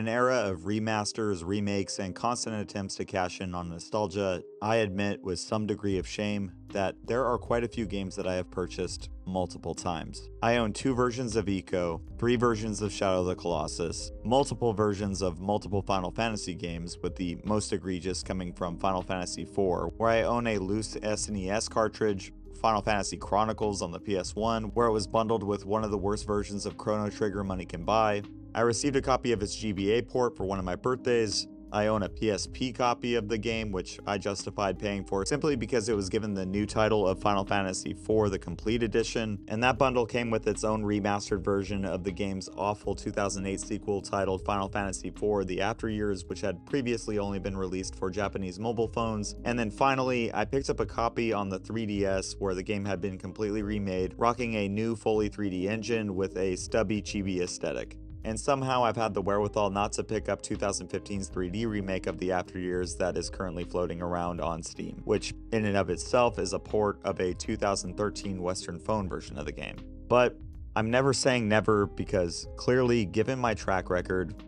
an era of remasters, remakes, and constant attempts to cash in on nostalgia, I admit with some degree of shame that there are quite a few games that I have purchased multiple times. I own 2 versions of Eco, 3 versions of Shadow of the Colossus, multiple versions of multiple Final Fantasy games, with the most egregious coming from Final Fantasy IV, where I own a loose SNES cartridge, Final Fantasy Chronicles on the PS1, where it was bundled with one of the worst versions of Chrono Trigger money can buy. I received a copy of its GBA port for one of my birthdays. I own a PSP copy of the game, which I justified paying for simply because it was given the new title of Final Fantasy IV, the Complete Edition, and that bundle came with its own remastered version of the game's awful 2008 sequel titled Final Fantasy IV, The After Years, which had previously only been released for Japanese mobile phones. And then finally, I picked up a copy on the 3DS where the game had been completely remade, rocking a new fully 3D engine with a stubby chibi aesthetic. And somehow I've had the wherewithal not to pick up 2015's 3D remake of The After Years that is currently floating around on Steam, which in and of itself is a port of a 2013 Western phone version of the game. But I'm never saying never because clearly, given my track record,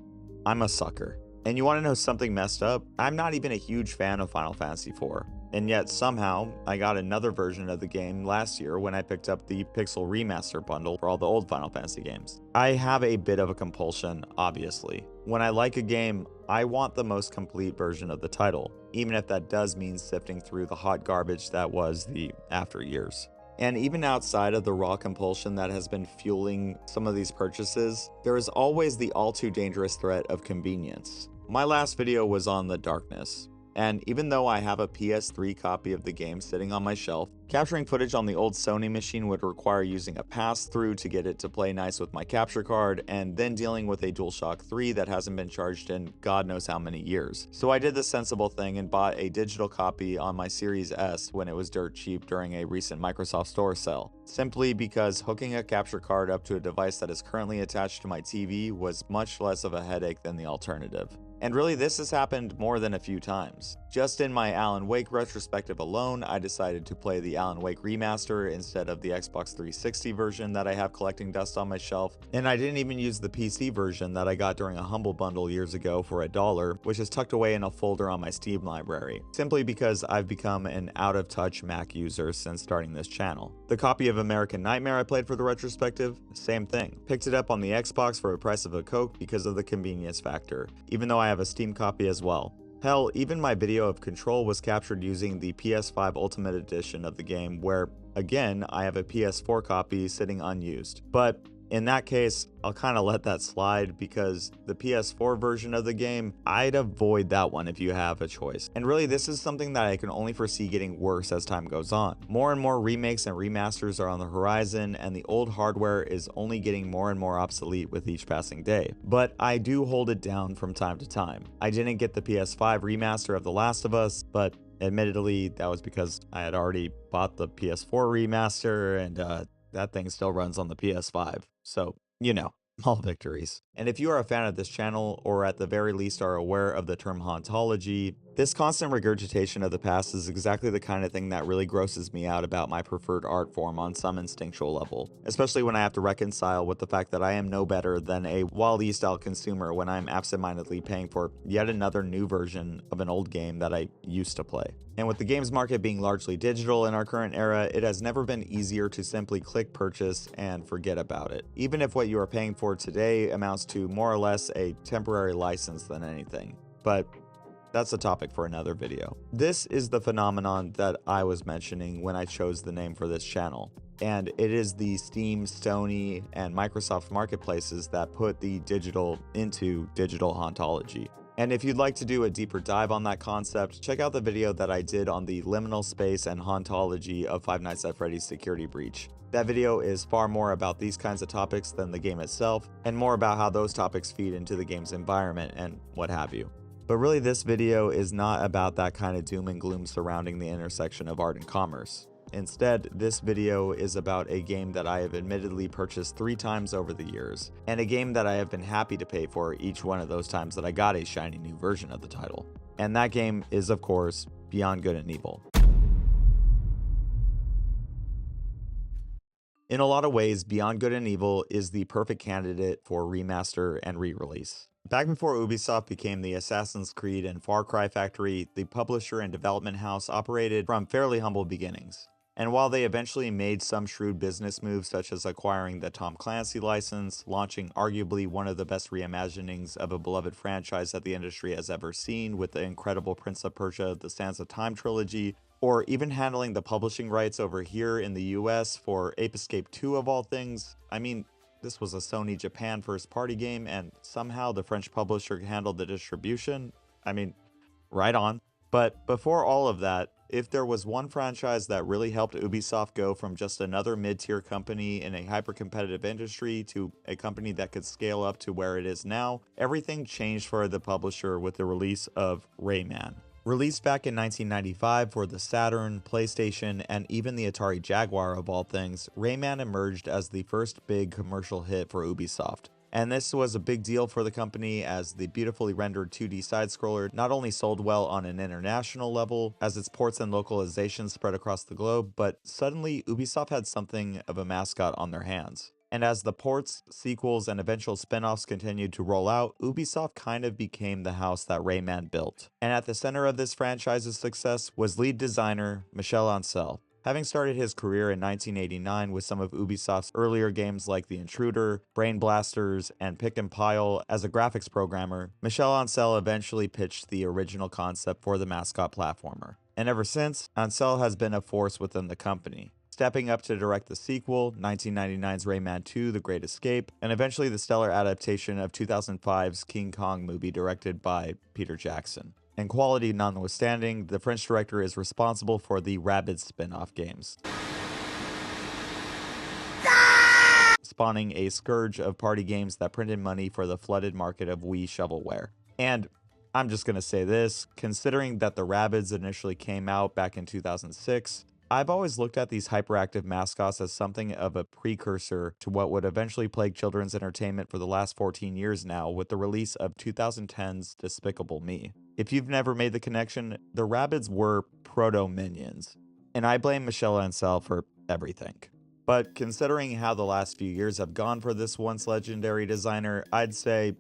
I'm a sucker. And you want to know something messed up? I'm not even a huge fan of Final Fantasy IV. And yet somehow I got another version of the game last year when I picked up the Pixel Remaster bundle for all the old Final Fantasy games. I have a bit of a compulsion, obviously. When I like a game, I want the most complete version of the title, even if that does mean sifting through the hot garbage that was the After Years. And even outside of the raw compulsion that has been fueling some of these purchases, there is always the all too dangerous threat of convenience. My last video was on the darkness. And even though I have a PS3 copy of the game sitting on my shelf, capturing footage on the old Sony machine would require using a pass-through to get it to play nice with my capture card, and then dealing with a DualShock 3 that hasn't been charged in God knows how many years. So I did the sensible thing and bought a digital copy on my Series S when it was dirt cheap during a recent Microsoft Store sale, simply because hooking a capture card up to a device that is currently attached to my TV was much less of a headache than the alternative. And really, this has happened more than a few times. Just in my Alan Wake retrospective alone, I decided to play the Alan Wake remaster instead of the Xbox 360 version that I have collecting dust on my shelf. And I didn't even use the PC version that I got during a Humble Bundle years ago for $1, which is tucked away in a folder on my Steam library, simply because I've become an out-of-touch Mac user since starting this channel. The copy of American Nightmare I played for the retrospective, same thing. Picked it up on the Xbox for the price of a Coke because of the convenience factor, even though I have a Steam copy as well. Hell, even my video of Control was captured using the PS5 Ultimate Edition of the game, where, again, I have a PS4 copy sitting unused. But in that case, I'll kind of let that slide because the PS4 version of the game, I'd avoid that one if you have a choice. And really, this is something that I can only foresee getting worse as time goes on. More and more remakes and remasters are on the horizon, and the old hardware is only getting more and more obsolete with each passing day. But I do hold it down from time to time. I didn't get the PS5 remaster of The Last of Us, but admittedly, that was because I had already bought the PS4 remaster, and that thing still runs on the PS5. So, you know, all victories. And if you are a fan of this channel, or at the very least are aware of the term hauntology, this constant regurgitation of the past is exactly the kind of thing that really grosses me out about my preferred art form on some instinctual level, especially when I have to reconcile with the fact that I am no better than a Wall-E-style consumer when I'm absentmindedly paying for yet another new version of an old game that I used to play. And with the games market being largely digital in our current era, it has never been easier to simply click purchase and forget about it, even if what you are paying for today amounts to more or less a temporary license than anything. But that's a topic for another video. This is the phenomenon that I was mentioning when I chose the name for this channel. And it is the Steam, Sony, and Microsoft marketplaces that put the digital into digital hauntology. And if you'd like to do a deeper dive on that concept, check out the video that I did on the liminal space and hauntology of Five Nights at Freddy's Security Breach. That video is far more about these kinds of topics than the game itself, and more about how those topics feed into the game's environment and what have you. But really, this video is not about that kind of doom and gloom surrounding the intersection of art and commerce. Instead, this video is about a game that I have admittedly purchased 3 times over the years, and a game that I have been happy to pay for each one of those times that I got a shiny new version of the title. And that game is, of course, Beyond Good and Evil. In a lot of ways, Beyond Good and Evil is the perfect candidate for remaster and re-release. Back before Ubisoft became the Assassin's Creed and Far Cry factory, the publisher and development house operated from fairly humble beginnings. And while they eventually made some shrewd business moves such as acquiring the Tom Clancy license, launching arguably one of the best reimaginings of a beloved franchise that the industry has ever seen with the incredible Prince of Persia: The Sands of Time trilogy, or even handling the publishing rights over here in the US for Ape Escape 2 of all things, I mean, this was a Sony Japan first party game and somehow the French publisher handled the distribution. I mean, right on. But before all of that, if there was one franchise that really helped Ubisoft go from just another mid-tier company in a hyper-competitive industry to a company that could scale up to where it is now, everything changed for the publisher with the release of Rayman. Released back in 1995 for the Saturn, PlayStation, and even the Atari Jaguar of all things, Rayman emerged as the first big commercial hit for Ubisoft. And this was a big deal for the company as the beautifully rendered 2D side-scroller not only sold well on an international level, as its ports and localizations spread across the globe, but suddenly Ubisoft had something of a mascot on their hands. And as the ports, sequels, and eventual spin-offs continued to roll out, Ubisoft kind of became the house that Rayman built. And at the center of this franchise's success was lead designer Michel Ancel. Having started his career in 1989 with some of Ubisoft's earlier games like The Intruder, Brain Blasters, and Pick and Pile as a graphics programmer, Michel Ancel eventually pitched the original concept for the mascot platformer. And ever since, Ancel has been a force within the company, stepping up to direct the sequel, 1999's Rayman 2: The Great Escape, and eventually the stellar adaptation of 2005's King Kong movie directed by Peter Jackson. And quality notwithstanding, the French director is responsible for the Rabbids spin-off games, spawning a scourge of party games that printed money for the flooded market of Wii shovelware. And I'm just gonna say this, considering that the Rabbids initially came out back in 2006, I've always looked at these hyperactive mascots as something of a precursor to what would eventually plague children's entertainment for the last 14 years now with the release of 2010's Despicable Me. If you've never made the connection, the Rabbids were proto-minions, and I blame Michel Ancel for everything. But considering how the last few years have gone for this once legendary designer, I'd say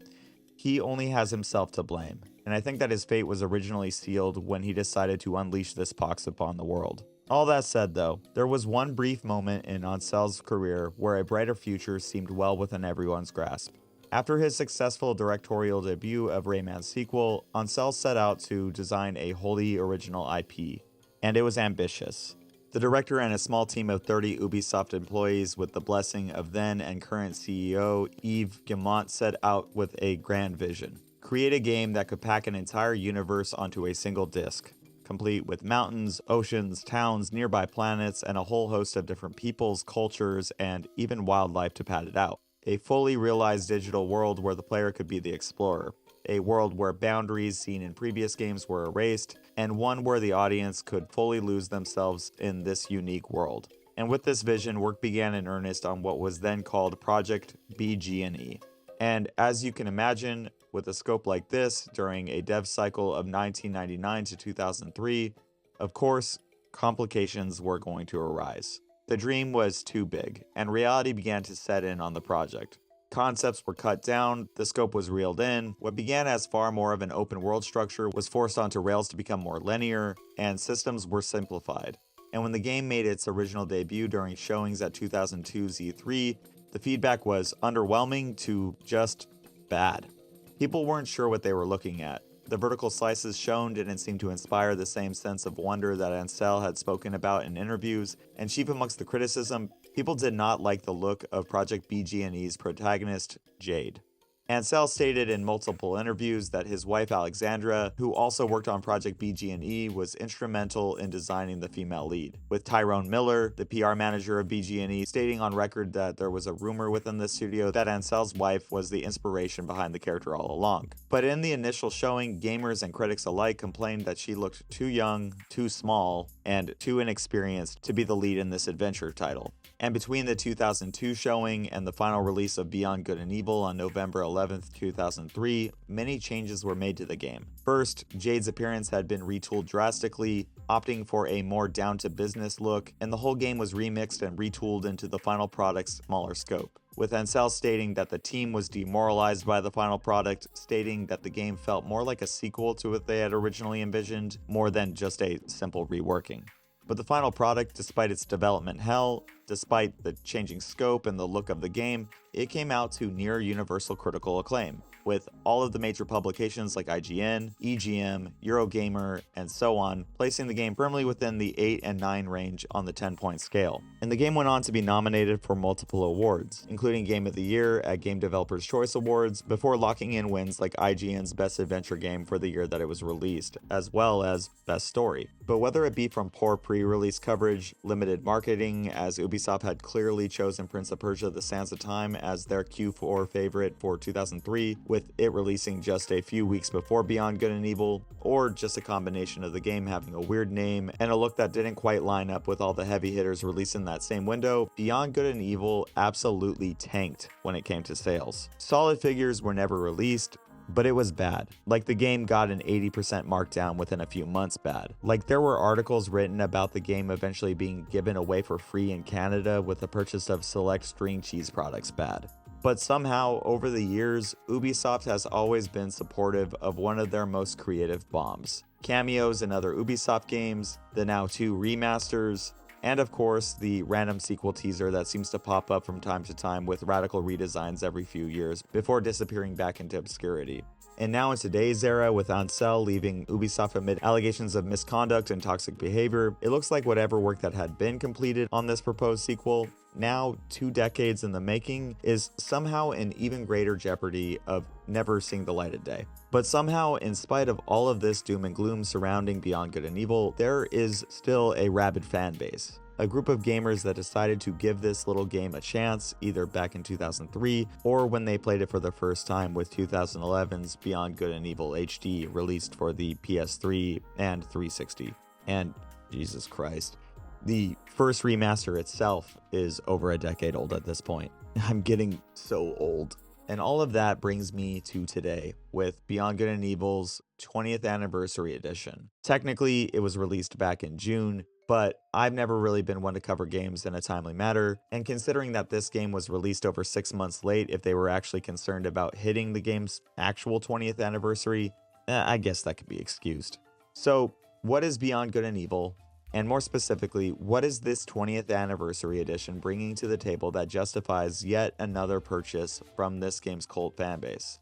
he only has himself to blame, and I think that his fate was originally sealed when he decided to unleash this pox upon the world. All that said though, there was one brief moment in Ancel's career where a brighter future seemed well within everyone's grasp. After his successful directorial debut of Rayman's sequel, Ancel set out to design a wholly original IP, and it was ambitious. The director and a small team of 30 Ubisoft employees with the blessing of then and current CEO Yves Guillemot set out with a grand vision. Create a game that could pack an entire universe onto a single disc, complete with mountains, oceans, towns, nearby planets, and a whole host of different peoples, cultures, and even wildlife to pad it out. A fully realized digital world where the player could be the explorer. A world where boundaries seen in previous games were erased, and one where the audience could fully lose themselves in this unique world. And with this vision, work began in earnest on what was then called Project bg&e. And as you can imagine, with a scope like this, during a dev cycle of 1999 to 2003, of course, complications were going to arise. The dream was too big, and reality began to set in on the project. Concepts were cut down, the scope was reeled in, what began as far more of an open world structure was forced onto rails to become more linear, and systems were simplified. And when the game made its original debut during showings at 2002's E3, the feedback was underwhelming to just bad. People weren't sure what they were looking at. The vertical slices shown didn't seem to inspire the same sense of wonder that Ancel had spoken about in interviews, and chief amongst the criticism, people did not like the look of Project bg&e's protagonist, Jade. Ancel stated in multiple interviews that his wife Alexandra, who also worked on Project bg&e, was instrumental in designing the female lead, with Tyrone Miller, the PR manager of bg&e, stating on record that there was a rumor within the studio that Ancel's wife was the inspiration behind the character all along. But in the initial showing, gamers and critics alike complained that she looked too young, too small, and too inexperienced to be the lead in this adventure title. And between the 2002 showing and the final release of Beyond Good and Evil on November 11th, 2003, many changes were made to the game. First, Jade's appearance had been retooled drastically, opting for a more down-to-business look, and the whole game was remixed and retooled into the final product's smaller scope, with Ansel stating that the team was demoralized by the final product, stating that the game felt more like a sequel to what they had originally envisioned, more than just a simple reworking. But the final product, despite its development hell, despite the changing scope and the look of the game, it came out to near universal critical acclaim, with all of the major publications like IGN, EGM, Eurogamer, and so on, placing the game firmly within the 8 and 9 range on the 10-point scale. And the game went on to be nominated for multiple awards, including Game of the Year at Game Developers' Choice Awards, before locking in wins like IGN's Best Adventure Game for the year that it was released, as well as Best Story. But whether it be from poor pre-release coverage, limited marketing, as Ubisoft had clearly chosen Prince of Persia: The Sands of Time as their Q4 favorite for 2003, with it releasing just a few weeks before Beyond Good and Evil, or just a combination of the game having a weird name and a look that didn't quite line up with all the heavy hitters released in that same window, Beyond Good and Evil absolutely tanked when it came to sales. Solid figures were never released, but it was bad. Like the game got an 80% markdown within a few months bad. Like there were articles written about the game eventually being given away for free in Canada with the purchase of select string cheese products bad. But somehow, over the years, Ubisoft has always been supportive of one of their most creative bombs. Cameos in other Ubisoft games, the now 2 remasters, and of course, the random sequel teaser that seems to pop up from time to time with radical redesigns every few years before disappearing back into obscurity. And now in today's era, with Ansel leaving Ubisoft amid allegations of misconduct and toxic behavior, it looks like whatever work that had been completed on this proposed sequel, now 2 decades in the making, is somehow in even greater jeopardy of never seeing the light of day. But somehow, in spite of all of this doom and gloom surrounding Beyond Good and Evil, there is still a rabid fan base. A group of gamers that decided to give this little game a chance, either back in 2003 or when they played it for the first time with 2011's Beyond Good and Evil HD, released for the PS3 and 360. And Jesus Christ, the first remaster itself is over a decade old at this point. I'm getting so old. And all of that brings me to today with Beyond Good and Evil's 20th Anniversary Edition. Technically, it was released back in June, but I've never really been one to cover games in a timely manner, and considering that this game was released over 6 months late, if they were actually concerned about hitting the game's actual 20th anniversary, I guess that could be excused. So, what is Beyond Good and Evil? And more specifically, what is this 20th Anniversary Edition bringing to the table that justifies yet another purchase from this game's cult fanbase?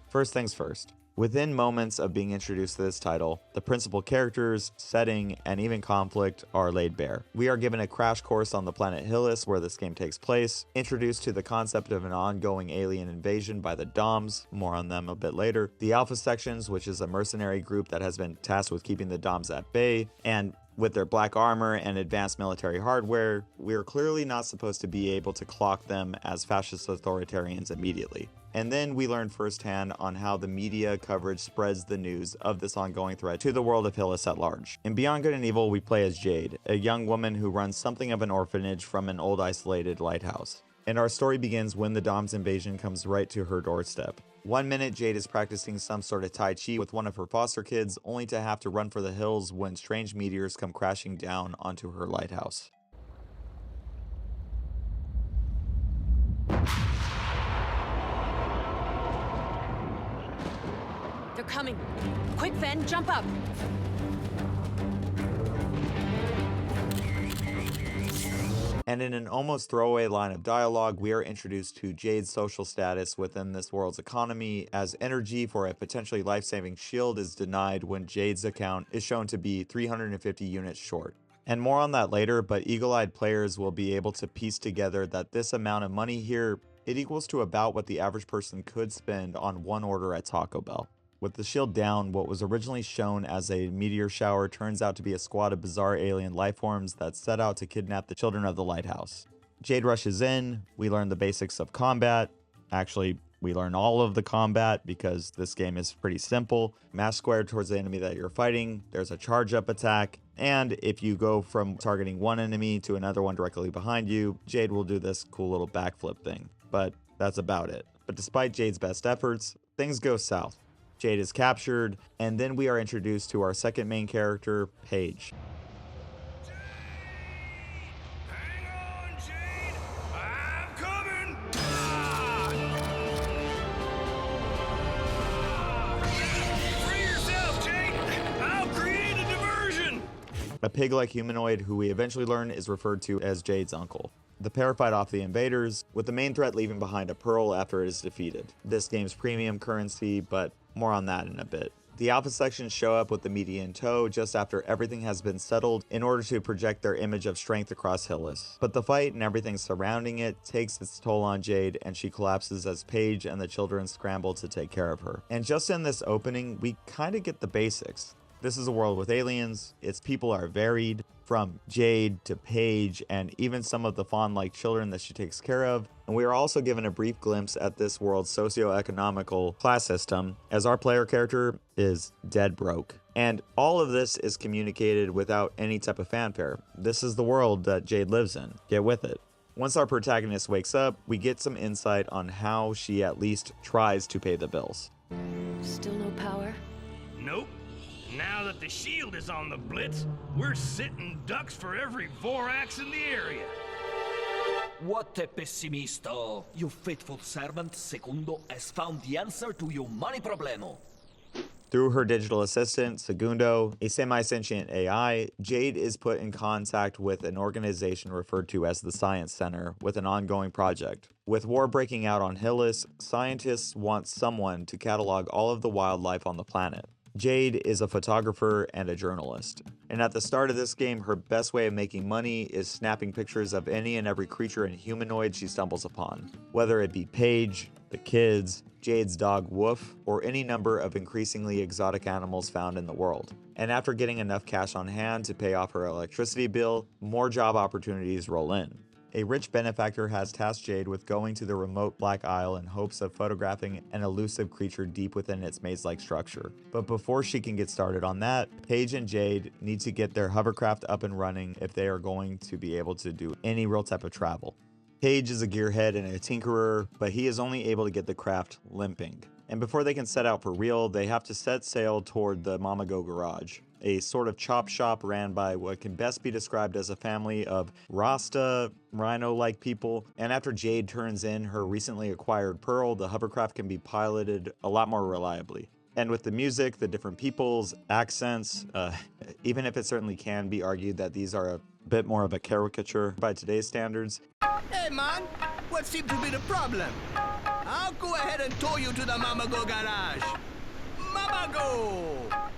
First things first. Within moments of being introduced to this title, the principal characters, setting, and even conflict are laid bare. We are given a crash course on the planet Hillis where this game takes place, introduced to the concept of an ongoing alien invasion by the Doms, more on them a bit later, the Alpha Sections, which is a mercenary group that has been tasked with keeping the Doms at bay, and with their black armor and advanced military hardware, we're clearly not supposed to be able to clock them as fascist authoritarians immediately. And then we learn firsthand on how the media coverage spreads the news of this ongoing threat to the world of Hillis at large. In Beyond Good and Evil, we play as Jade, a young woman who runs something of an orphanage from an old isolated lighthouse. And our story begins when the Dom's invasion comes right to her doorstep. One minute, Jade is practicing some sort of Tai Chi with one of her foster kids, only to have to run for the hills when strange meteors come crashing down onto her lighthouse. They're coming. Quick, Ven, jump up. And in an almost throwaway line of dialogue, we are introduced to Jade's social status within this world's economy, as energy for a potentially life-saving shield is denied when Jade's account is shown to be 350 units short. And more on that later, but eagle-eyed players will be able to piece together that this amount of money here, it equals to about what the average person could spend on one order at Taco Bell. With the shield down, what was originally shown as a meteor shower turns out to be a squad of bizarre alien lifeforms that set out to kidnap the children of the lighthouse. Jade rushes in, we learn the basics of combat, actually We learn all of the combat because this game is pretty simple. Mash square towards the enemy that you're fighting. There's a charge up attack. And if you go from targeting one enemy to another one directly behind you, Jade will do this cool little backflip thing. But that's about it. But despite Jade's best efforts, things go south. Jade is captured, and then we are introduced to our second main character, Paige. Hang on, Jade! I'm coming! Free yourself, Jade! I'll create a diversion! A pig-like humanoid who we eventually learn is referred to as Jade's uncle. The pair fight off the invaders, with the main threat leaving behind a pearl after it is defeated. This game's premium currency, but more on that in a bit. The alpha sections show up with the media in tow just after everything has been settled in order to project their image of strength across Hillis. But the fight and everything surrounding it takes its toll on Jade, and she collapses as Paige and the children scramble to take care of her. And just in this opening, we kind of get the basics. This is a world with aliens, its people are varied, from Jade to Paige, and even some of the fawn-like children that she takes care of. And we are also given a brief glimpse at this world's socio-economical class system, as our player character is dead broke. And all of this is communicated without any type of fanfare. This is the world that Jade lives in. Get with it. Once our protagonist wakes up, we get some insight on how she at least tries to pay the bills. Still no power? Nope. Now that the shield is on the blitz, we're sitting ducks for every Vorax in the area. What a pessimisto! Your faithful servant, Segundo, has found the answer to your money problemo. Through her digital assistant, Segundo, a semi-sentient AI, Jade is put in contact with an organization referred to as the Science Center with an ongoing project. With war breaking out on Hillis, scientists want someone to catalog all of the wildlife on the planet. Jade is a photographer and a journalist, and at the start of this game, her best way of making money is snapping pictures of any and every creature and humanoid she stumbles upon, whether it be Paige, the kids, Jade's dog Woof, or any number of increasingly exotic animals found in the world. And after getting enough cash on hand to pay off her electricity bill, more job opportunities roll in. A rich benefactor has tasked Jade with going to the remote Black Isle in hopes of photographing an elusive creature deep within its maze-like structure. But before she can get started on that, Paige and Jade need to get their hovercraft up and running if they are going to be able to do any real type of travel. Paige is a gearhead and a tinkerer, but he is only able to get the craft limping. And before they can set out for real, they have to set sail toward the Mamago Garage, a sort of chop shop ran by what can best be described as a family of Rasta, rhino-like people. And after Jade turns in her recently acquired pearl, the hovercraft can be piloted a lot more reliably. And with the music, the different peoples, accents, even if it certainly can be argued that these are a bit more of a caricature by today's standards. Hey man, what seems to be the problem? I'll go ahead and tow you to the Mamago garage. Mamago!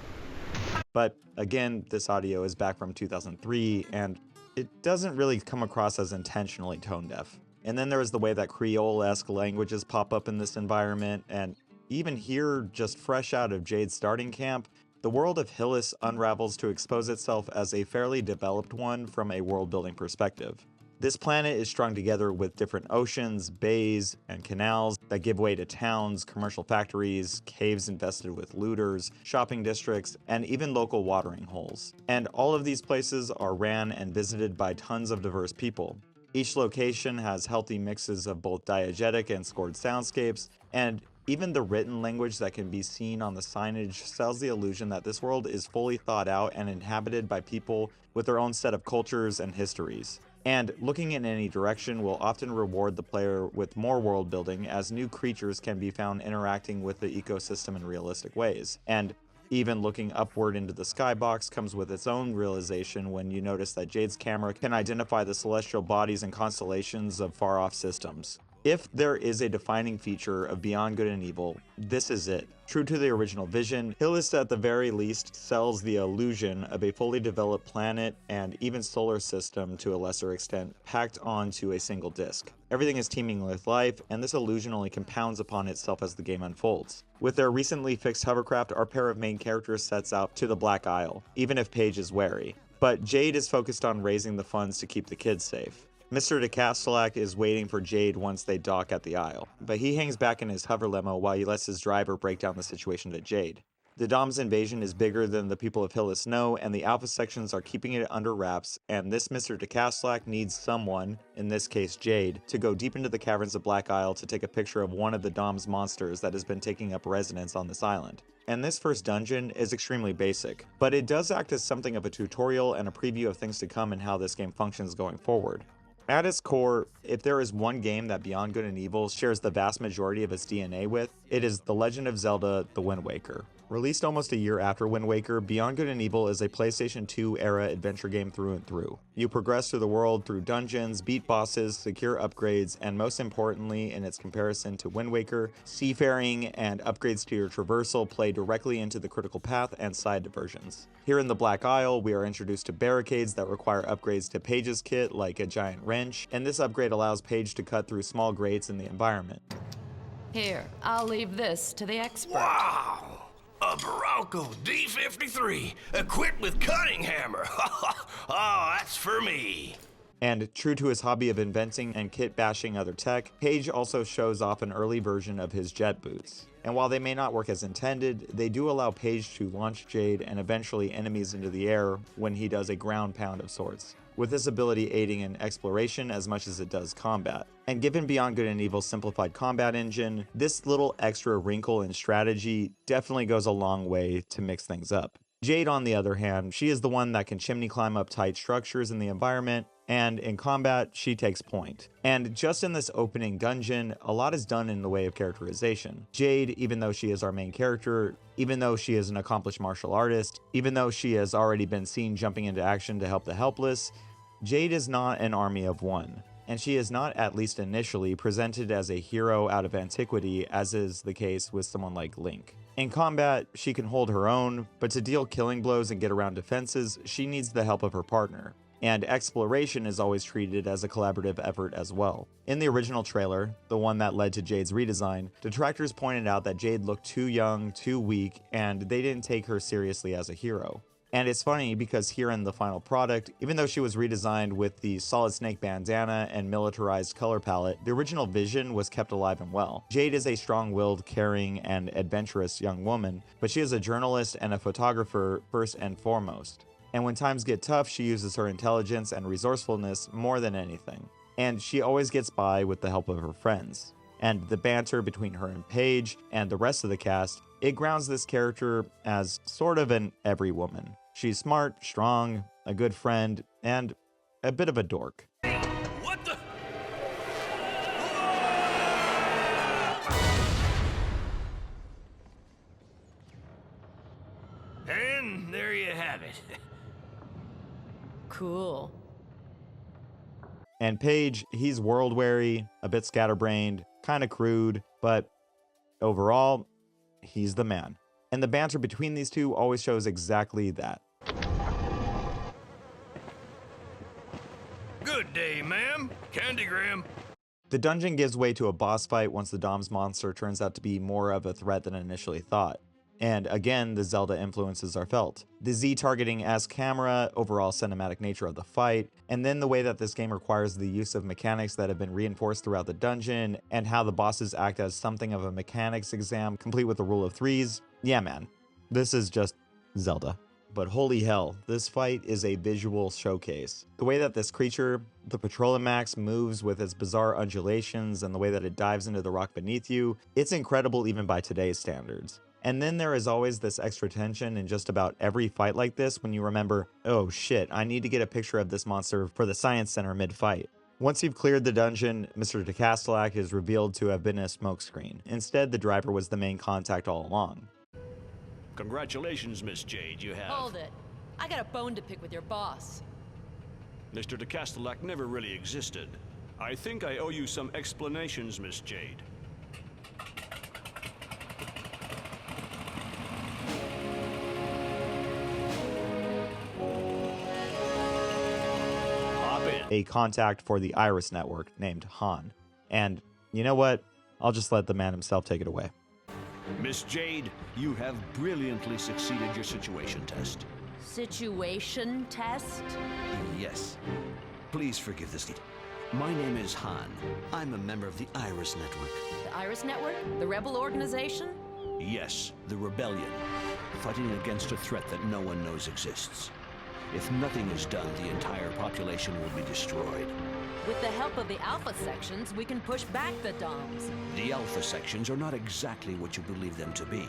But again, this audio is back from 2003, and it doesn't really come across as intentionally tone deaf. And then there is the way that Creole-esque languages pop up in this environment, and even here, just fresh out of Jade's starting camp, the world of Hillis unravels to expose itself as a fairly developed one from a world-building perspective. This planet is strung together with different oceans, bays, and canals that give way to towns, commercial factories, caves infested with looters, shopping districts, and even local watering holes. And all of these places are ran and visited by tons of diverse people. Each location has healthy mixes of both diegetic and scored soundscapes, and even the written language that can be seen on the signage sells the illusion that this world is fully thought out and inhabited by people with their own set of cultures and histories. And looking in any direction will often reward the player with more world building, as new creatures can be found interacting with the ecosystem in realistic ways. And even looking upward into the skybox comes with its own realization when you notice that Jade's camera can identify the celestial bodies and constellations of far-off systems. If there is a defining feature of Beyond Good and Evil, this is it. True to the original vision, Hillis at the very least sells the illusion of a fully developed planet and even solar system to a lesser extent, packed onto a single disc. Everything is teeming with life, and this illusion only compounds upon itself as the game unfolds. With their recently fixed hovercraft, our pair of main characters sets out to the Black Isle, even if Paige is wary. But Jade is focused on raising the funds to keep the kids safe. Mr. de Castellac is waiting for Jade once they dock at the Isle, but he hangs back in his hover limo while he lets his driver break down the situation to Jade. The Dom's invasion is bigger than the people of Hillis know, and the Alpha sections are keeping it under wraps, and this Mr. de Castellac needs someone, in this case Jade, to go deep into the caverns of Black Isle to take a picture of one of the Dom's monsters that has been taking up residence on this island. And this first dungeon is extremely basic, but it does act as something of a tutorial and a preview of things to come and how this game functions going forward. At its core, if there is one game that Beyond Good and Evil shares the vast majority of its DNA with, it is The Legend of Zelda: The Wind Waker. Released almost a year after Wind Waker, Beyond Good and Evil is a PlayStation 2 era adventure game through and through. You progress through the world through dungeons, beat bosses, secure upgrades, and most importantly, in its comparison to Wind Waker, seafaring and upgrades to your traversal play directly into the critical path and side diversions. Here in the Black Isle, we are introduced to barricades that require upgrades to Paige's kit, like a giant wrench, and this upgrade allows Paige to cut through small grates in the environment. Here, I'll leave this to the expert. Wow! A Bronco D53, equipped with cutting hammer. Oh, that's for me. And true to his hobby of inventing and kit bashing other tech, Paige also shows off an early version of his jet boots. And while they may not work as intended, they do allow Paige to launch Jade and eventually enemies into the air when he does a ground pound of sorts, with this ability aiding in exploration as much as it does combat. And given Beyond Good and Evil's simplified combat engine, this little extra wrinkle in strategy definitely goes a long way to mix things up. Jade, on the other hand, she is the one that can chimney climb up tight structures in the environment, and in combat, she takes point. And just in this opening dungeon, a lot is done in the way of characterization. Jade, even though she is our main character, even though she is an accomplished martial artist, even though she has already been seen jumping into action to help the helpless, Jade is not an army of one. And she is not, at least initially, presented as a hero out of antiquity, as is the case with someone like Link. In combat, she can hold her own, but to deal killing blows and get around defenses, she needs the help of her partner. And exploration is always treated as a collaborative effort as well. In the original trailer, the one that led to Jade's redesign, detractors pointed out that Jade looked too young, too weak, and they didn't take her seriously as a hero. And it's funny because here in the final product, even though she was redesigned with the Solid Snake bandana and militarized color palette, the original vision was kept alive and well. Jade is a strong-willed, caring, and adventurous young woman, but she is a journalist and a photographer first and foremost. And when times get tough, she uses her intelligence and resourcefulness more than anything. And she always gets by with the help of her friends. And the banter between her and Paige and the rest of the cast, it grounds this character as sort of an every woman. She's smart, strong, a good friend, and a bit of a dork. What the? And there you have it. Cool. And Paige, he's world-weary, a bit scatterbrained, kind of crude, but overall, he's the man. And the banter between these two always shows exactly that. Good day, ma'am. Candygram. The dungeon gives way to a boss fight once the Dom's monster turns out to be more of a threat than initially thought. And again, the Zelda influences are felt. The Z-targeting-esque camera, overall cinematic nature of the fight, and then the way that this game requires the use of mechanics that have been reinforced throughout the dungeon, and how the bosses act as something of a mechanics exam, complete with the rule of threes. Yeah, man. This is just Zelda. But holy hell, this fight is a visual showcase. The way that this creature, the Petrolemax, moves with its bizarre undulations and the way that it dives into the rock beneath you, it's incredible even by today's standards. And then there is always this extra tension in just about every fight like this when you remember, oh shit, I need to get a picture of this monster for the Science Center mid-fight. Once you've cleared the dungeon, Mr. de Castellac is revealed to have been a smokescreen. Instead, the driver was the main contact all along. Congratulations, Miss Jade, you have. Hold it. I got a bone to pick with your boss. Mr. de Castellac never really existed. I think I owe you some explanations, Miss Jade. A contact for the Iris network named Han. And you know what? I'll just let the man himself take it away. Miss Jade, you have brilliantly succeeded your situation test. Situation test? Yes. Please forgive this. My name is Han. I'm a member of the Iris Network. The Iris Network? The rebel organization? Yes, the rebellion. Fighting against a threat that no one knows exists. If nothing is done, the entire population will be destroyed. With the help of the Alpha sections, we can push back the DOMs. The Alpha sections are not exactly what you believe them to be.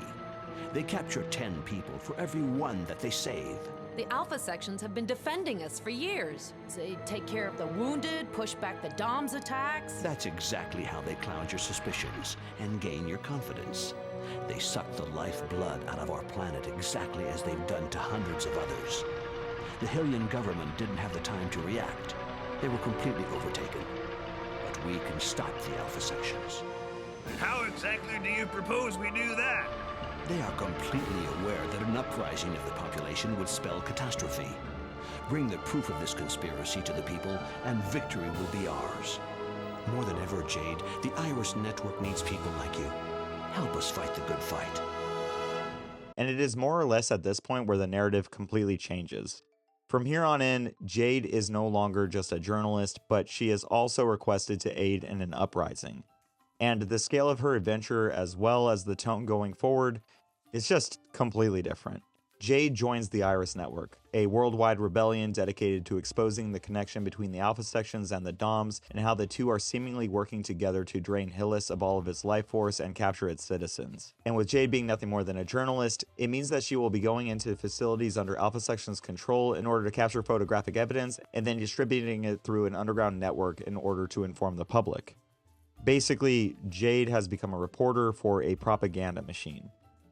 They capture 10 people for every one that they save. The Alpha sections have been defending us for years. They take care of the wounded, push back the DOMs attacks. That's exactly how they cloud your suspicions and gain your confidence. They suck the lifeblood out of our planet exactly as they've done to hundreds of others. The Hylian government didn't have the time to react. They were completely overtaken. But we can stop the Alpha sections. And how exactly do you propose we do that? They are completely aware that an uprising of the population would spell catastrophe. Bring the proof of this conspiracy to the people, and victory will be ours. More than ever, Jade, the Iris Network needs people like you. Help us fight the good fight. And it is more or less at this point where the narrative completely changes. From here on in, Jade is no longer just a journalist, but she is also requested to aid in an uprising. And the scale of her adventure, as well as the tone going forward, is just completely different. Jade joins the Iris Network, a worldwide rebellion dedicated to exposing the connection between the Alpha sections and the DOMs, and how the two are seemingly working together to drain Hylis of all of its life force and capture its citizens. And with Jade being nothing more than a journalist, it means that she will be going into facilities under Alpha section's control in order to capture photographic evidence, and then distributing it through an underground network in order to inform the public. Basically, Jade has become a reporter for a propaganda machine.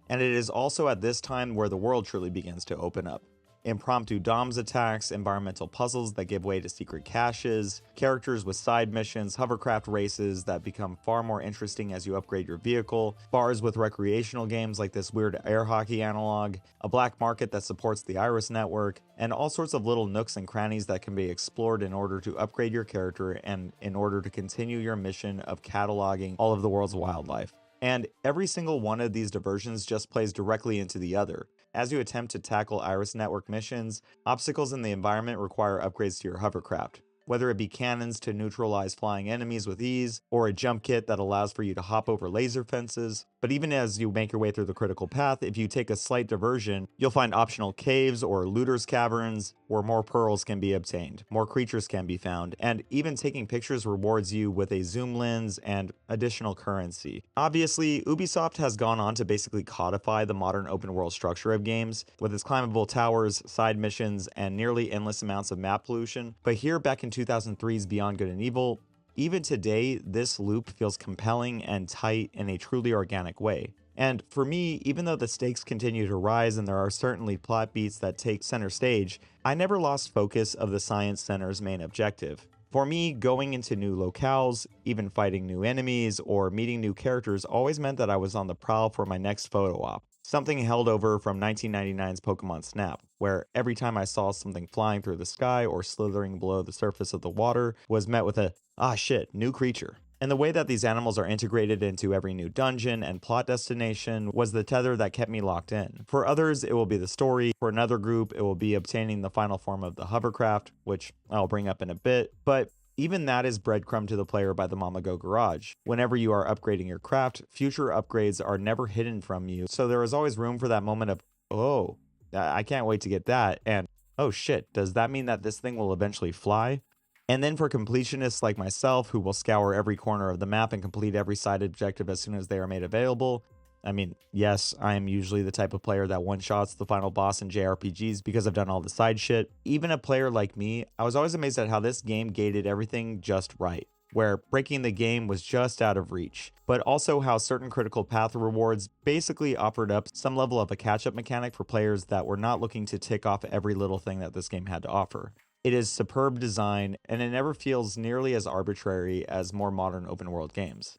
And it is also at this time where the world truly begins to open up. Impromptu DOMs attacks, environmental puzzles that give way to secret caches, characters with side missions, hovercraft races that become far more interesting as you upgrade your vehicle, bars with recreational games like this weird air hockey analog, a black market that supports the Iris Network, and all sorts of little nooks and crannies that can be explored in order to upgrade your character and in order to continue your mission of cataloging all of the world's wildlife. And every single one of these diversions just plays directly into the other. As you attempt to tackle Iris Network missions, obstacles in the environment require upgrades to your hovercraft. Whether it be cannons to neutralize flying enemies with ease, or a jump kit that allows for you to hop over laser fences. But even as you make your way through the critical path, if you take a slight diversion, you'll find optional caves or looters' caverns where more pearls can be obtained, more creatures can be found, and even taking pictures rewards you with a zoom lens and additional currency. Obviously, Ubisoft has gone on to basically codify the modern open world structure of games, with its climbable towers, side missions, and nearly endless amounts of map pollution. But here back in 2003's Beyond Good and Evil, even today, this loop feels compelling and tight in a truly organic way. And for me, even though the stakes continue to rise and there are certainly plot beats that take center stage, I never lost focus of the Science Center's main objective. For me, going into new locales, even fighting new enemies, or meeting new characters always meant that I was on the prowl for my next photo op. Something held over from 1999's Pokemon Snap, where every time I saw something flying through the sky or slithering below the surface of the water was met with a, ah shit, new creature. And the way that these animals are integrated into every new dungeon and plot destination was the tether that kept me locked in. For others, it will be the story. For another group, it will be obtaining the final form of the hovercraft, which I'll bring up in a bit. But even that is breadcrumb to the player by the Mamago Garage. Whenever you are upgrading your craft, future upgrades are never hidden from you, so there is always room for that moment of, oh, I can't wait to get that, and oh shit, does that mean that this thing will eventually fly? And then for completionists like myself, who will scour every corner of the map and complete every side objective as soon as they are made available, I mean, yes, I am usually the type of player that one-shots the final boss in JRPGs because I've done all the side shit. Even a player like me, I was always amazed at how this game gated everything just right, where breaking the game was just out of reach, but also how certain critical path rewards basically offered up some level of a catch-up mechanic for players that were not looking to tick off every little thing that this game had to offer. It is superb design, and it never feels nearly as arbitrary as more modern open-world games.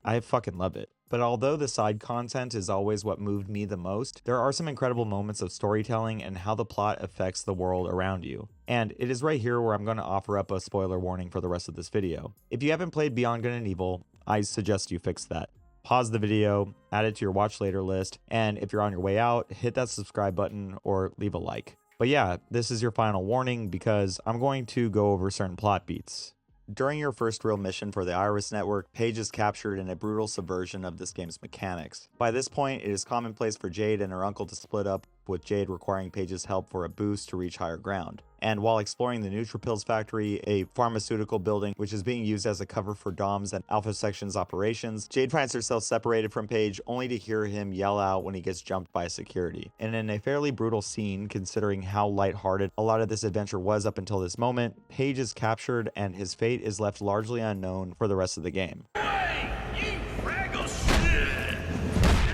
I fucking love it. But although the side content is always what moved me the most, there are some incredible moments of storytelling and how the plot affects the world around you. And it is right here where I'm going to offer up a spoiler warning for the rest of this video. If you haven't played Beyond Good and Evil, I suggest you fix that. Pause the video, add it to your watch later list, and if you're on your way out, hit that subscribe button or leave a like. But yeah, this is your final warning because I'm going to go over certain plot beats. During your first real mission for the Iris Network, Paige is captured in a brutal subversion of this game's mechanics. By this point, it is commonplace for Jade and her uncle to split up, with Jade requiring Paige's help for a boost to reach higher ground. And while exploring the Neutrophils factory, a pharmaceutical building which is being used as a cover for Dom's and Alpha Section's operations, Jade finds herself separated from Paige only to hear him yell out when he gets jumped by security. And in a fairly brutal scene, considering how lighthearted a lot of this adventure was up until this moment, Paige is captured and his fate is left largely unknown for the rest of the game. Hey, you fraggle shit!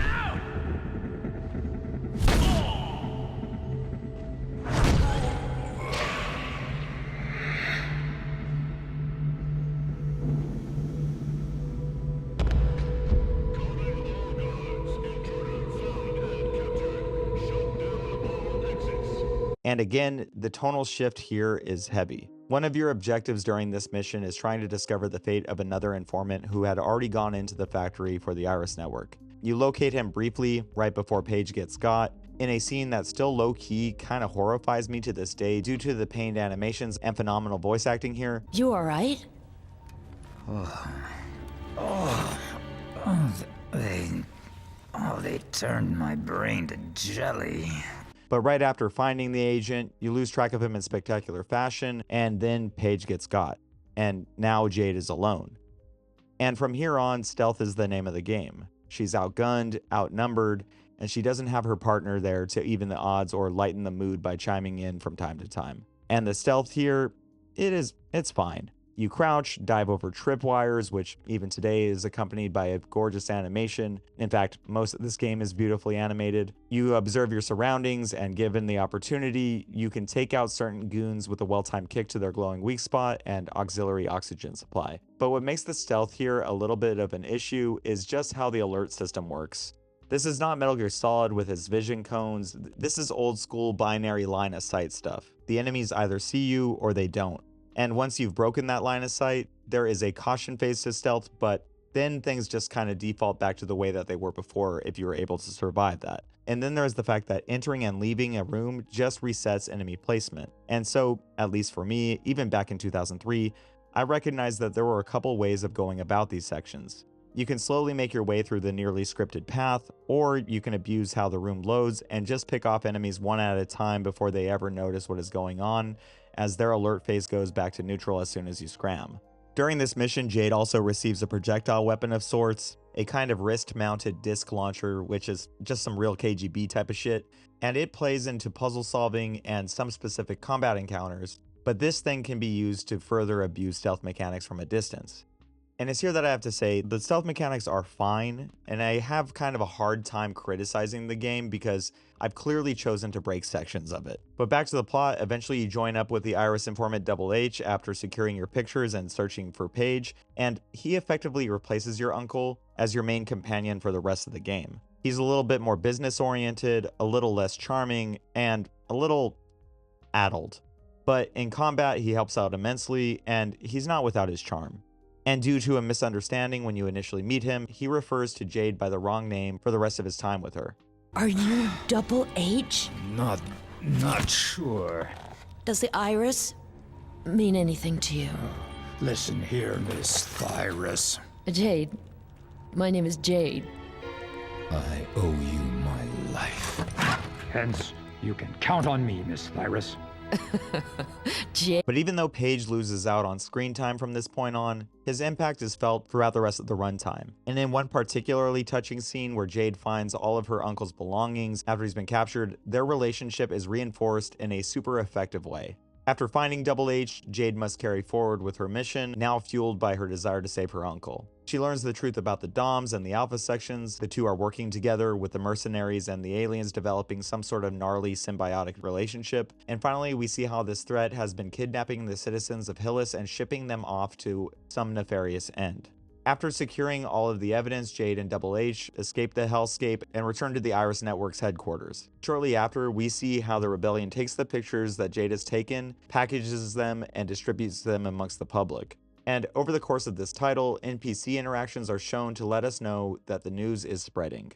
Ow! And again, the tonal shift here is heavy. One of your objectives during this mission is trying to discover the fate of another informant who had already gone into the factory for the Iris Network. You locate him briefly right before Paige gets got, in a scene that still low-key kind of horrifies me to this day due to the pained animations and phenomenal voice acting here. You alright? They turned my brain to jelly. But right after finding the agent, you lose track of him in spectacular fashion, and then Paige gets got. And now Jade is alone. And from here on, stealth is the name of the game. She's outgunned, outnumbered, and she doesn't have her partner there to even the odds or lighten the mood by chiming in from time to time. And the stealth here, it's fine. You crouch, dive over tripwires, which even today is accompanied by a gorgeous animation. In fact, most of this game is beautifully animated. You observe your surroundings, and given the opportunity, you can take out certain goons with a well-timed kick to their glowing weak spot and auxiliary oxygen supply. But what makes the stealth here a little bit of an issue is just how the alert system works. This is not Metal Gear Solid with its vision cones. This is old school binary line of sight stuff. The enemies either see you or they don't. And once you've broken that line of sight, there is a caution phase to stealth, but then things just kind of default back to the way that they were before if you were able to survive that. And then there's the fact that entering and leaving a room just resets enemy placement. And so, at least for me, even back in 2003, I recognized that there were a couple ways of going about these sections. You can slowly make your way through the nearly scripted path, or you can abuse how the room loads and just pick off enemies one at a time before they ever notice what is going on, as their alert phase goes back to neutral as soon as you scram. During this mission, Jade also receives a projectile weapon of sorts, a kind of wrist-mounted disc launcher, which is just some real KGB type of shit, and it plays into puzzle solving and some specific combat encounters, but this thing can be used to further abuse stealth mechanics from a distance. And it's here that I have to say, the stealth mechanics are fine, and I have kind of a hard time criticizing the game because I've clearly chosen to break sections of it. But back to the plot, eventually you join up with the Iris informant Double H after securing your pictures and searching for Paige, and he effectively replaces your uncle as your main companion for the rest of the game. He's a little bit more business-oriented, a little less charming, and a little addled. But in combat, he helps out immensely, and he's not without his charm. And due to a misunderstanding when you initially meet him, he refers to Jade by the wrong name for the rest of his time with her. Are you Double H? Not sure. Does the iris mean anything to you? Listen here, Miss Thyrus. Jade. My name is Jade. I owe you my life. Hence, you can count on me, Miss Thyrus. Jade. But even though Paige loses out on screen time from this point on, his impact is felt throughout the rest of the runtime. And in one particularly touching scene where Jade finds all of her uncle's belongings after he's been captured, their relationship is reinforced in a super effective way. After finding Double H, Jade must carry forward with her mission, now fueled by her desire to save her uncle. She learns the truth about the Doms and the Alpha sections. The two are working together, with the mercenaries and the aliens developing some sort of gnarly symbiotic relationship. And finally, we see how this threat has been kidnapping the citizens of Hillis and shipping them off to some nefarious end. After securing all of the evidence, Jade and Double H escape the hellscape and return to the Iris Network's headquarters. Shortly after, we see how the rebellion takes the pictures that Jade has taken, packages them, and distributes them amongst the public. And over the course of this title, NPC interactions are shown to let us know that the news is spreading.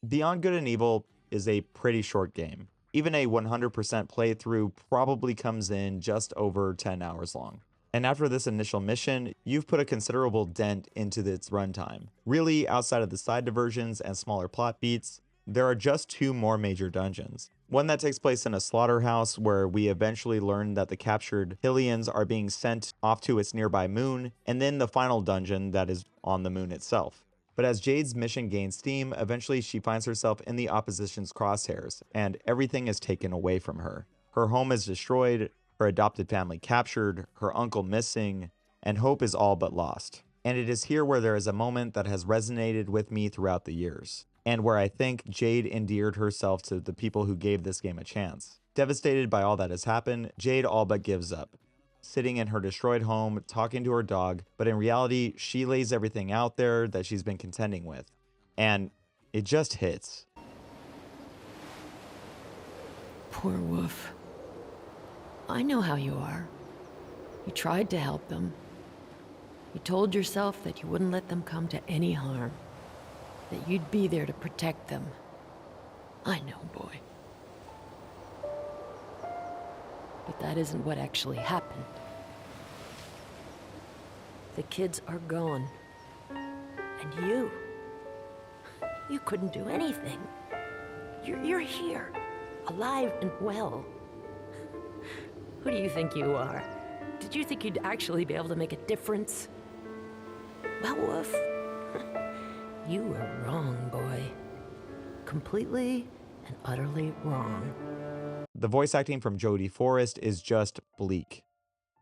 Beyond Good and Evil is a pretty short game. Even a 100% playthrough probably comes in just over 10 hours long. And after this initial mission, you've put a considerable dent into its runtime. Really, outside of the side diversions and smaller plot beats, there are just 2 more major dungeons. One that takes place in a slaughterhouse where we eventually learn that the captured Hylians are being sent off to its nearby moon, and then the final dungeon that is on the moon itself. But as Jade's mission gains steam, eventually she finds herself in the opposition's crosshairs, and everything is taken away from her. Her home is destroyed, her adopted family captured, her uncle missing, and hope is all but lost. And it is here where there is a moment that has resonated with me throughout the years, and where I think Jade endeared herself to the people who gave this game a chance. Devastated by all that has happened, Jade all but gives up, sitting in her destroyed home, talking to her dog, but in reality, she lays everything out there that she's been contending with. And it just hits. Poor Wolf. I know how you are. You tried to help them. You told yourself that you wouldn't let them come to any harm. That you'd be there to protect them. I know, boy. But that isn't what actually happened. The kids are gone. And you couldn't do anything. You're here, alive and well. Who do you think you are? Did you think you'd actually be able to make a difference? Well, Wolf, you were wrong, boy. Completely and utterly wrong. The voice acting from Jodie Forrest is just bleak.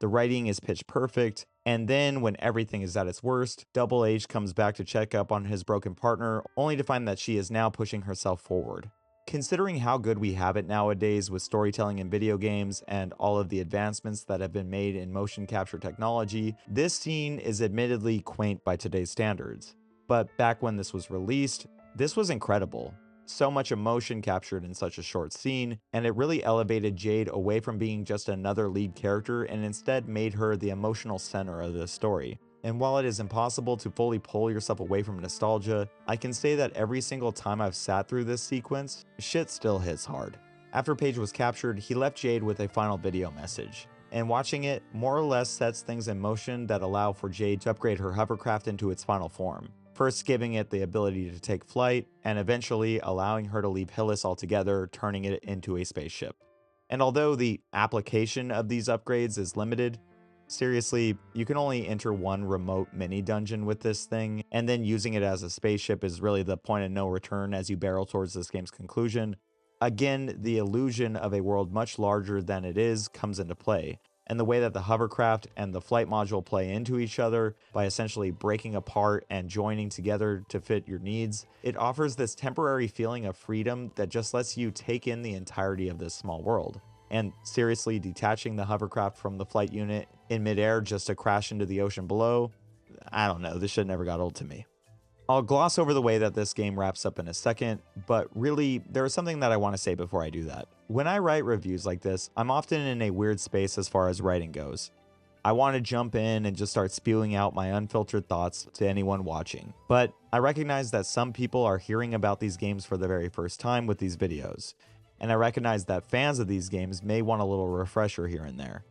The writing is pitch perfect, and then when everything is at its worst, Double H comes back to check up on his broken partner, only to find that she is now pushing herself forward. Considering how good we have it nowadays with storytelling in video games and all of the advancements that have been made in motion capture technology, this scene is admittedly quaint by today's standards. But back when this was released, this was incredible. So much emotion captured in such a short scene, and it really elevated Jade away from being just another lead character and instead made her the emotional center of the story. And while it is impossible to fully pull yourself away from nostalgia, I can say that every single time I've sat through this sequence, shit still hits hard. After Paige was captured, he left Jade with a final video message. And watching it more or less sets things in motion that allow for Jade to upgrade her hovercraft into its final form. First giving it the ability to take flight, and eventually allowing her to leave Hylis altogether, turning it into a spaceship. And although the application of these upgrades is limited, seriously, you can only enter one remote mini dungeon with this thing, and then using it as a spaceship is really the point of no return as you barrel towards this game's conclusion. Again, the illusion of a world much larger than it is comes into play, and the way that the hovercraft and the flight module play into each other by essentially breaking apart and joining together to fit your needs, it offers this temporary feeling of freedom that just lets you take in the entirety of this small world. And seriously, detaching the hovercraft from the flight unit in midair just to crash into the ocean below, I don't know, this shit never got old to me. I'll gloss over the way that this game wraps up in a second, but really, there is something that I want to say before I do that. When I write reviews like this, I'm often in a weird space as far as writing goes. I want to jump in and just start spewing out my unfiltered thoughts to anyone watching. But I recognize that some people are hearing about these games for the very first time with these videos. And I recognize that fans of these games may want a little refresher here and there.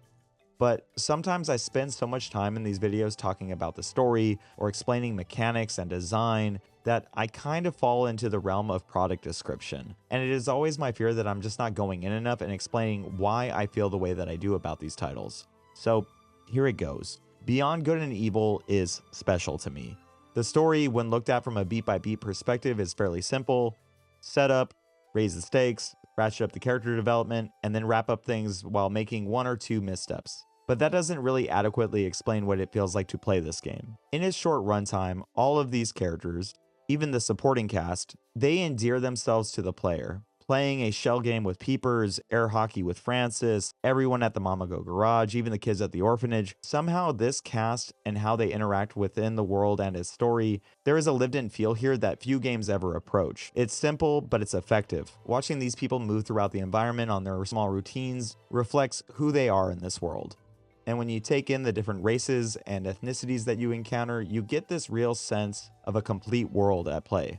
But sometimes I spend so much time in these videos talking about the story or explaining mechanics and design that I kind of fall into the realm of product description. And it is always my fear that I'm just not going in enough and explaining why I feel the way that I do about these titles. So here it goes. Beyond Good and Evil is special to me. The story, when looked at from a beat-by-beat perspective, is fairly simple. Set up, raise the stakes, ratchet up the character development, and then wrap up things while making one or two missteps. But that doesn't really adequately explain what it feels like to play this game. In its short runtime, all of these characters, even the supporting cast, they endear themselves to the player. Playing a shell game with Peepers, air hockey with Francis, everyone at the Mama Go Garage, even the kids at the orphanage, somehow this cast and how they interact within the world and its story, there is a lived-in feel here that few games ever approach. It's simple, but it's effective. Watching these people move throughout the environment on their small routines reflects who they are in this world. And when you take in the different races and ethnicities that you encounter, you get this real sense of a complete world at play.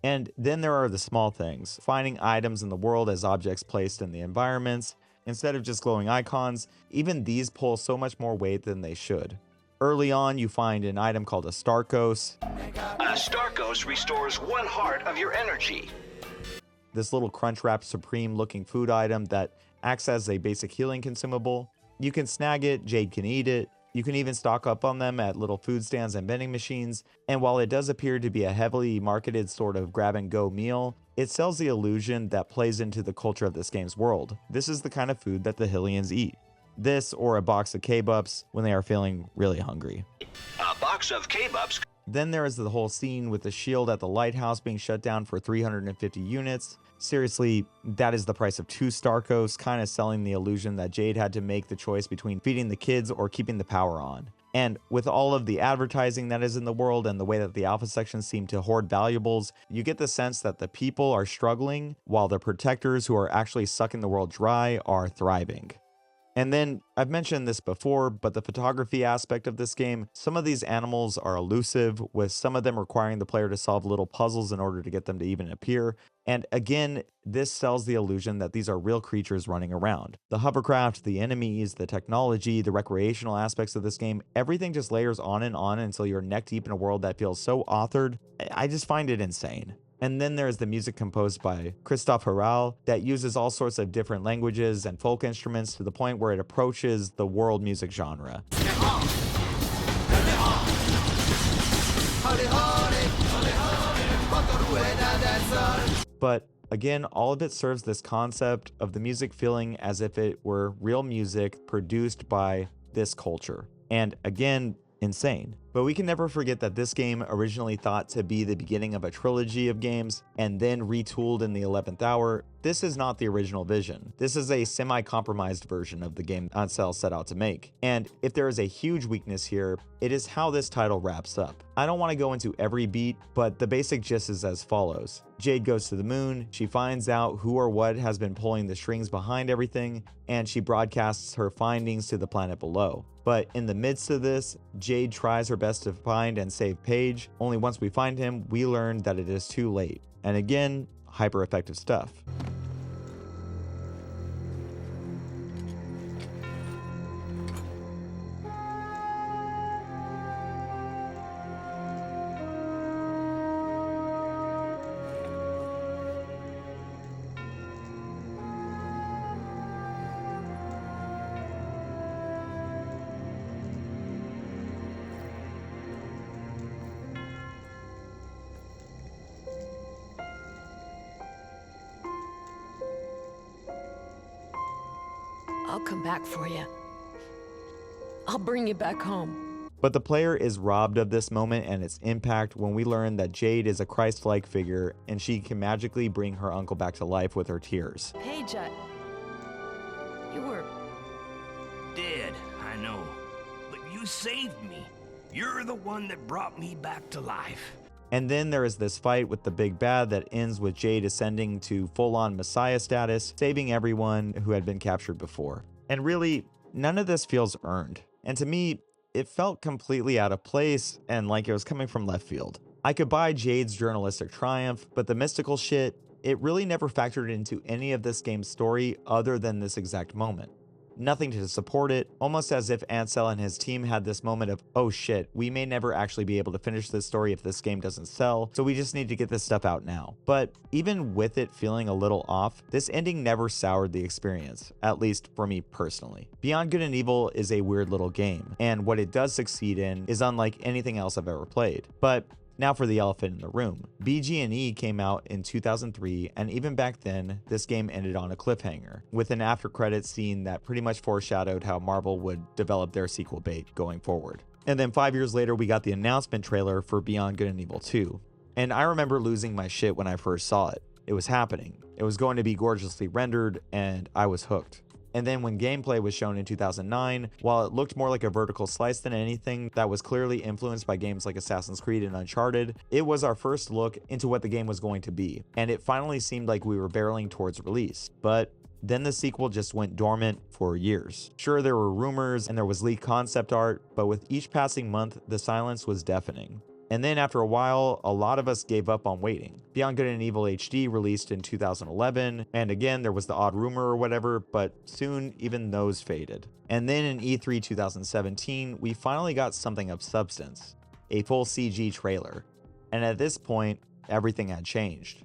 And then there are the small things, finding items in the world as objects placed in the environments, Instead of just glowing icons, even these pull so much more weight than they should. Early on, you find an item called a Starkos. A Starkos restores 1 heart of your energy. This little Crunchwrap Supreme looking food item that acts as a basic healing consumable. You can snag it, Jade can eat it. You can even stock up on them at little food stands and vending machines. And while it does appear to be a heavily marketed sort of grab and go meal, it sells the illusion that plays into the culture of this game's world. This is the kind of food that the Hylians eat. This or a box of K-Bups when they are feeling really hungry. A box of K-Bups. Then there is the whole scene with the shield at the lighthouse being shut down for 350 units. Seriously, that is the price of 2 Starkos, kind of selling the illusion that Jade had to make the choice between feeding the kids or keeping the power on. And with all of the advertising that is in the world and the way that the alpha sections seem to hoard valuables, you get the sense that the people are struggling while the protectors who are actually sucking the world dry are thriving. And then, I've mentioned this before, but the photography aspect of this game, some of these animals are elusive, with some of them requiring the player to solve little puzzles in order to get them to even appear. And again, this sells the illusion that these are real creatures running around. The hovercraft, the enemies, the technology, the recreational aspects of this game, everything just layers on until you're neck deep in a world that feels so authored. I just find it insane. And then there's the music composed by Christophe Herral that uses all sorts of different languages and folk instruments to the point where it approaches the world music genre. But again, all of it serves this concept of the music feeling as if it were real music produced by this culture. And again, insane. But we can never forget that this game originally thought to be the beginning of a trilogy of games and then retooled in the 11th hour. This is not the original vision. This is a semi-compromised version of the game Ansel set out to make. And if there is a huge weakness here, it is how this title wraps up. I don't want to go into every beat, but the basic gist is as follows. Jade goes to the moon, she finds out who or what has been pulling the strings behind everything, and she broadcasts her findings to the planet below. But in the midst of this, Jade tries her best to find and save Paige. Only once we find him, we learn that it is too late. And again, hyper effective stuff. I'll come back for you. I'll bring you back home. But the player is robbed of this moment and its impact when we learn that Jade is a Christ-like figure and she can magically bring her uncle back to life with her tears. Paige, you were... Dead, I know. But you saved me. You're the one that brought me back to life. And then there is this fight with the big bad that ends with Jade ascending to full-on Messiah status, saving everyone who had been captured before. And really, none of this feels earned. And to me, it felt completely out of place and like it was coming from left field. I could buy Jade's journalistic triumph, but the mystical shit, it really never factored into any of this game's story other than this exact moment. Nothing to support it, almost as if Ansel and his team had this moment of, oh shit, we may never actually be able to finish this story if this game doesn't sell, so we just need to get this stuff out now. But even with it feeling a little off, this ending never soured the experience, at least for me personally. Beyond Good and Evil is a weird little game, and what it does succeed in is unlike anything else I've ever played. But now for the elephant in the room. bg&e came out in 2003, and even back then, this game ended on a cliffhanger, with an after-credits scene that pretty much foreshadowed how Marvel would develop their sequel bait going forward. And then 5 years later, we got the announcement trailer for Beyond Good and Evil 2. And I remember losing my shit when I first saw it. It was happening. It was going to be gorgeously rendered, and I was hooked. And then when gameplay was shown in 2009, while it looked more like a vertical slice than anything that was clearly influenced by games like Assassin's Creed and Uncharted, it was our first look into what the game was going to be. And it finally seemed like we were barreling towards release. But then the sequel just went dormant for years. Sure, there were rumors and there was leaked concept art, but with each passing month, the silence was deafening. And then after a while, a lot of us gave up on waiting. Beyond Good and Evil HD released in 2011, and again, there was the odd rumor or whatever, but soon even those faded. And then in E3 2017, we finally got something of substance, a full CG trailer. And at this point, everything had changed.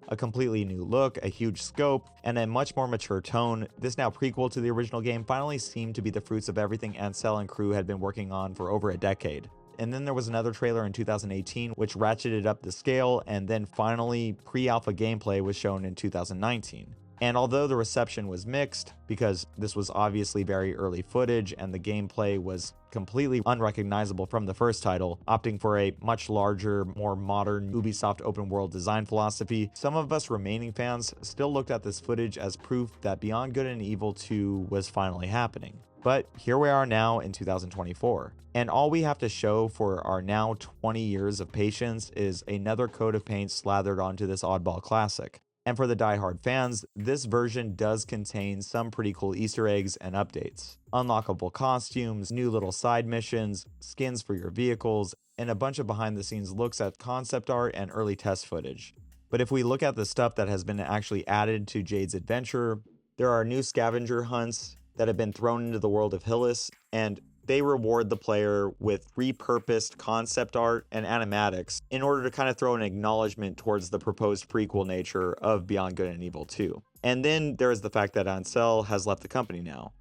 A completely new look, a huge scope, and a much more mature tone, this now prequel to the original game finally seemed to be the fruits of everything Ansel and crew had been working on for over a decade. And then there was another trailer in 2018 which ratcheted up the scale, and then finally pre-alpha gameplay was shown in 2019. And although the reception was mixed, because this was obviously very early footage and the gameplay was completely unrecognizable from the first title, opting for a much larger, more modern Ubisoft open world design philosophy, some of us remaining fans still looked at this footage as proof that Beyond Good and Evil 2 was finally happening. But here we are now in 2024, and all we have to show for our now 20 years of patience is another coat of paint slathered onto this oddball classic. And for the die-hard fans, this version does contain some pretty cool Easter eggs and updates. Unlockable costumes, new little side missions, skins for your vehicles, and a bunch of behind-the-scenes looks at concept art and early test footage. But if we look at the stuff that has been actually added to Jade's adventure, there are new scavenger hunts that have been thrown into the world of Hillis, and they reward the player with repurposed concept art and animatics in order to kind of throw an acknowledgement towards the proposed prequel nature of Beyond Good and Evil 2. And then there is the fact that Ansel has left the company now.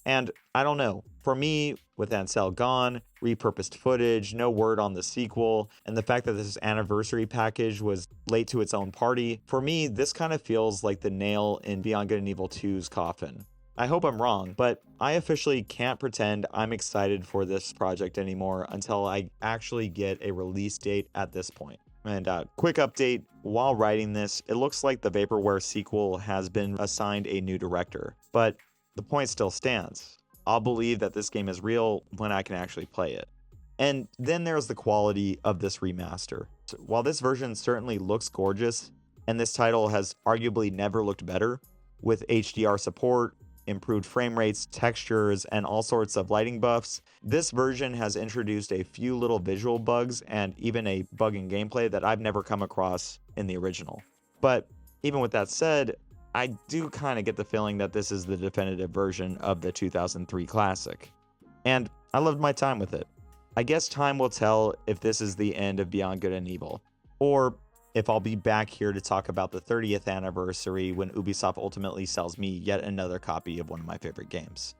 And I don't know, for me, with Ansel gone, repurposed footage, no word on the sequel, and the fact that this anniversary package was late to its own party, for me, this kind of feels like the nail in Beyond Good and Evil 2's coffin. I hope I'm wrong, but I officially can't pretend I'm excited for this project anymore until I actually get a release date at this point. And quick update, while writing this, it looks like the Vaporware sequel has been assigned a new director, but the point still stands. I'll believe that this game is real when I can actually play it. And then there's the quality of this remaster. So while this version certainly looks gorgeous, and this title has arguably never looked better, with HDR support, improved frame rates, textures, and all sorts of lighting buffs, this version has introduced a few little visual bugs and even a bug in gameplay that I've never come across in the original. But even with that said, I do kind of get the feeling that this is the definitive version of the 2003 classic. And I loved my time with it. I guess time will tell if this is the end of Beyond Good and Evil, or if I'll be back here to talk about the 30th anniversary when Ubisoft ultimately sells me yet another copy of one of my favorite games.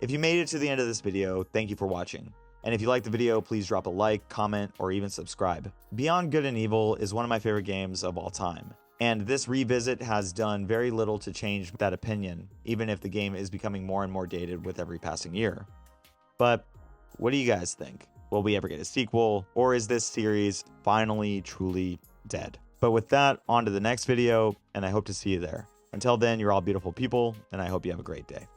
If you made it to the end of this video, thank you for watching. And if you liked the video, please drop a like, comment, or even subscribe. Beyond Good and Evil is one of my favorite games of all time, and this revisit has done very little to change that opinion, even if the game is becoming more and more dated with every passing year. But what do you guys think? Will we ever get a sequel, or is this series finally truly dead? But with that, on to the next video, and I hope to see you there. Until then, you're all beautiful people, and I hope you have a great day.